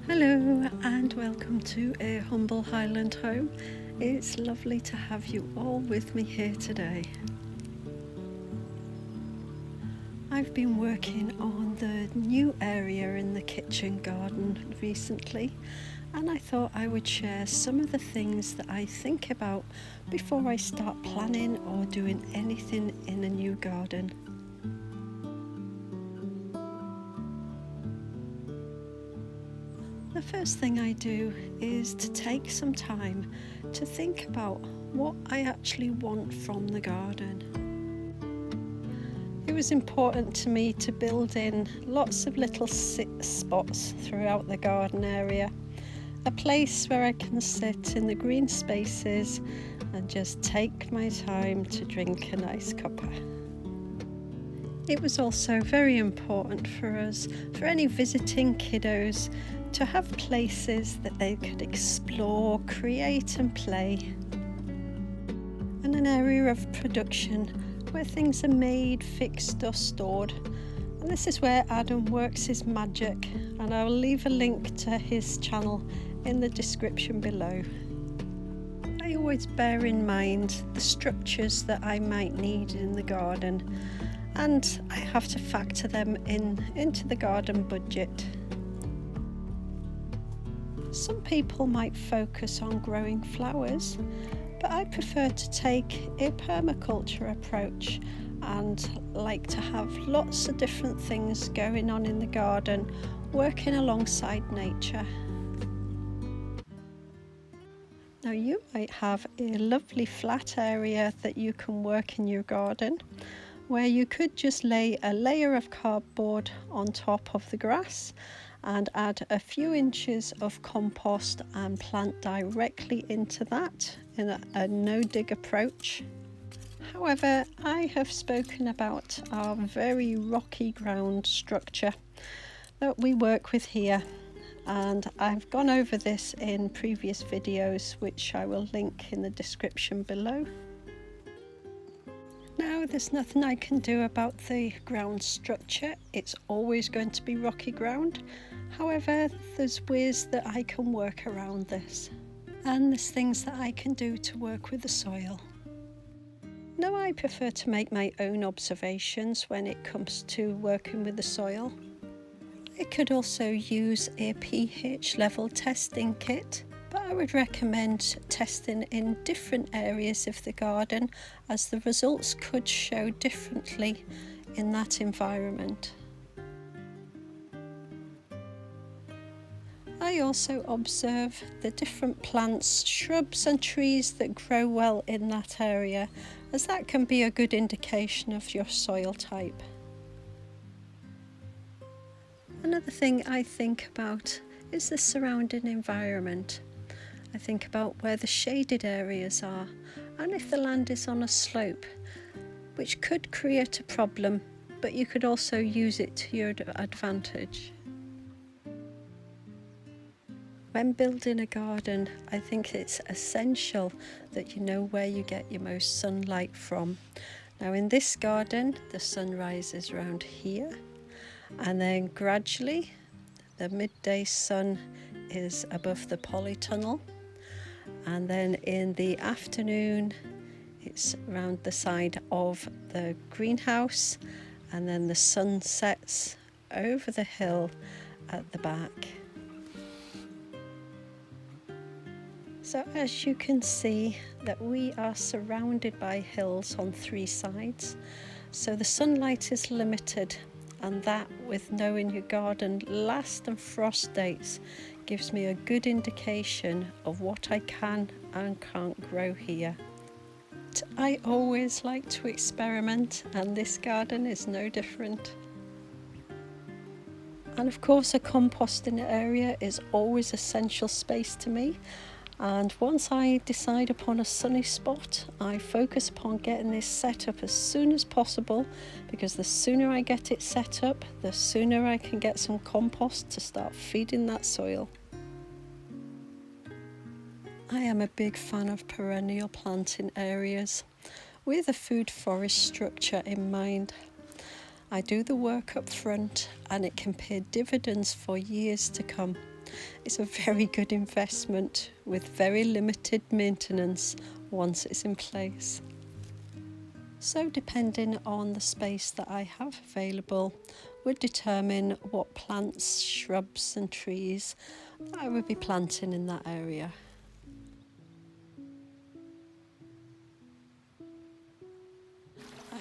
Hello and welcome to a humble Highland home. It's lovely to have you all with me here today. I've been working on the new area in the kitchen garden recently, and I thought I would share some of the things that I think about before I start planning or doing anything in a new garden. The first thing I do is to take some time to think about what I actually want from the garden. It was important to me to build in lots of little sit spots throughout the garden area, a place where I can sit in the green spaces and just take my time to drink a nice cuppa. It was also very important for us, for any visiting kiddos, to have places that they could explore, create and play, and an area of production where things are made, fixed or stored. And this is where Adam works his magic, and I'll leave a link to his channel in the description below. I always bear in mind the structures that I might need in the garden, and I have to factor them into the garden budget. Some people might focus on growing flowers, but I prefer to take a permaculture approach and like to have lots of different things going on in the garden, working alongside nature. Now you might have a lovely flat area that you can work in your garden, where you could just lay a layer of cardboard on top of the grass and add a few inches of compost and plant directly into that in a no-dig approach. However, I have spoken about our very rocky ground structure that we work with here, and I've gone over this in previous videos, which I will link in the description below. Now, there's nothing I can do about the ground structure. It's always going to be rocky ground. However, there's ways that I can work around this, and there's things that I can do to work with the soil. Now, I prefer to make my own observations when it comes to working with the soil. I could also use a pH level testing kit, but I would recommend testing in different areas of the garden, as the results could show differently in that environment. I also observe the different plants, shrubs and trees that grow well in that area, as that can be a good indication of your soil type. Another thing I think about is the surrounding environment. I think about where the shaded areas are, and if the land is on a slope, which could create a problem, but you could also use it to your advantage. When building a garden, I think it's essential that you know where you get your most sunlight from. Now, in this garden, the sun rises around here, and then gradually the midday sun is above the polytunnel, and then in the afternoon it's around the side of the greenhouse, and then the sun sets over the hill at the back. So as you can see, that we are surrounded by hills on three sides, so the sunlight is limited, and that, with knowing your garden last and frost dates, gives me a good indication of what I can and can't grow here. I always like to experiment, and this garden is no different. And of course, a composting area is always essential space to me. And once I decide upon a sunny spot, I focus upon getting this set up as soon as possible, because the sooner I get it set up, the sooner I can get some compost to start feeding that soil. I am a big fan of perennial planting areas with a food forest structure in mind. I do the work up front, and it can pay dividends for years to come. It's a very good investment with very limited maintenance once it's in place. So depending on the space that I have available would determine what plants, shrubs and trees that I would be planting in that area.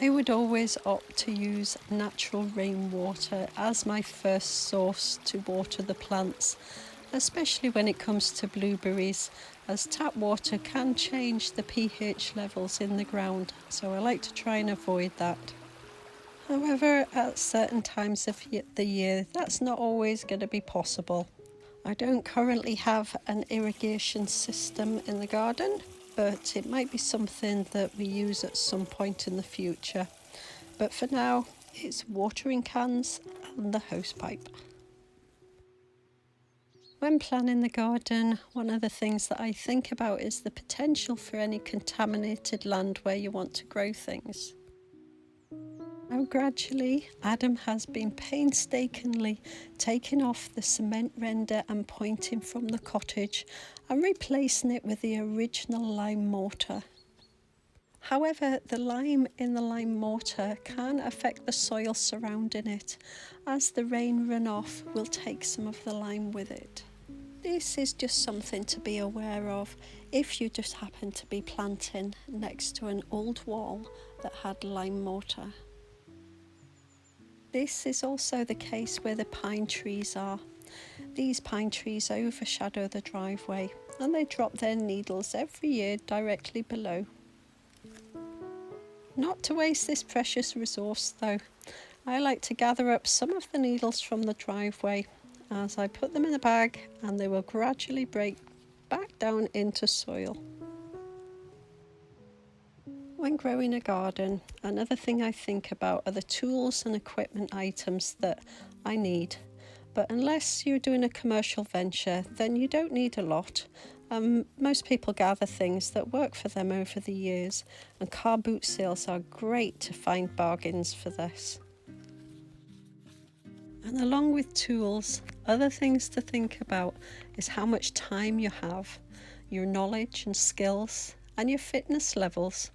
I would always opt to use natural rainwater as my first source to water the plants, especially when it comes to blueberries, as tap water can change the pH levels in the ground, so I like to try and avoid that. However, at certain times of the year, that's not always going to be possible. I don't currently have an irrigation system in the garden, but it might be something that we use at some point in the future. But for now, it's watering cans and the hosepipe. When planning the garden, one of the things that I think about is the potential for any contaminated land where you want to grow things. Now gradually, Adam has been painstakingly taking off the cement render and pointing from the cottage and replacing it with the original lime mortar. However, the lime in the lime mortar can affect the soil surrounding it, as the rain runoff will take some of the lime with it. This is just something to be aware of if you just happen to be planting next to an old wall that had lime mortar. This is also the case where the pine trees are. These pine trees overshadow the driveway and they drop their needles every year directly below. Not to waste this precious resource though, I like to gather up some of the needles from the driveway as I put them in a bag, and they will gradually break back down into soil. When growing a garden, another thing I think about are the tools and equipment items that I need. But unless you're doing a commercial venture, then you don't need a lot. Most people gather things that work for them over the years, and car boot sales are great to find bargains for this. And along with tools, other things to think about is how much time you have, your knowledge and skills, and your fitness levels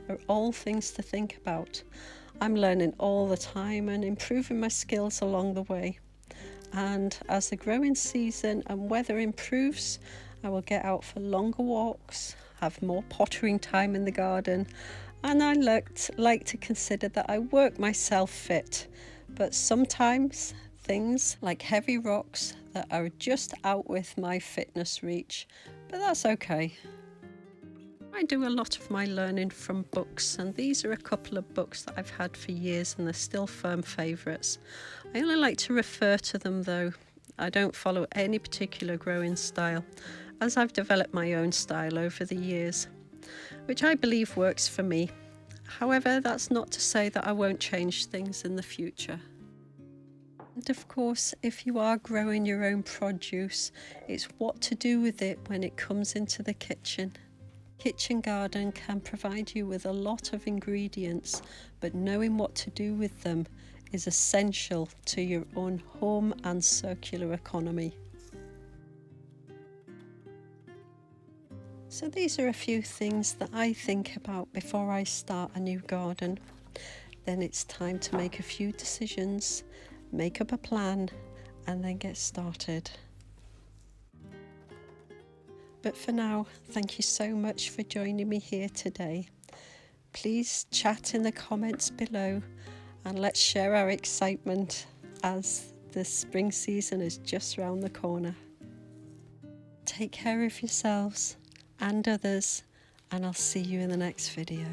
are all things to think about. I'm learning all the time and improving my skills along the way. And as the growing season and weather improves, I will get out for longer walks, have more pottering time in the garden, and I like to consider that I work myself fit. But sometimes things like heavy rocks that are just out with my fitness reach, but that's okay. I do a lot of my learning from books, and these are a couple of books that I've had for years and they're still firm favourites. I only like to refer to them though. I don't follow any particular growing style, as I've developed my own style over the years, which I believe works for me. However, that's not to say that I won't change things in the future. And of course, if you are growing your own produce, it's what to do with it when it comes into the kitchen. Kitchen garden can provide you with a lot of ingredients, but knowing what to do with them is essential to your own home and circular economy. So these are a few things that I think about before I start a new garden. Then it's time to make a few decisions, make up a plan, and then get started. But for now, thank you so much for joining me here today. Please chat in the comments below and let's share our excitement as the spring season is just round the corner. Take care of yourselves and others, and I'll see you in the next video.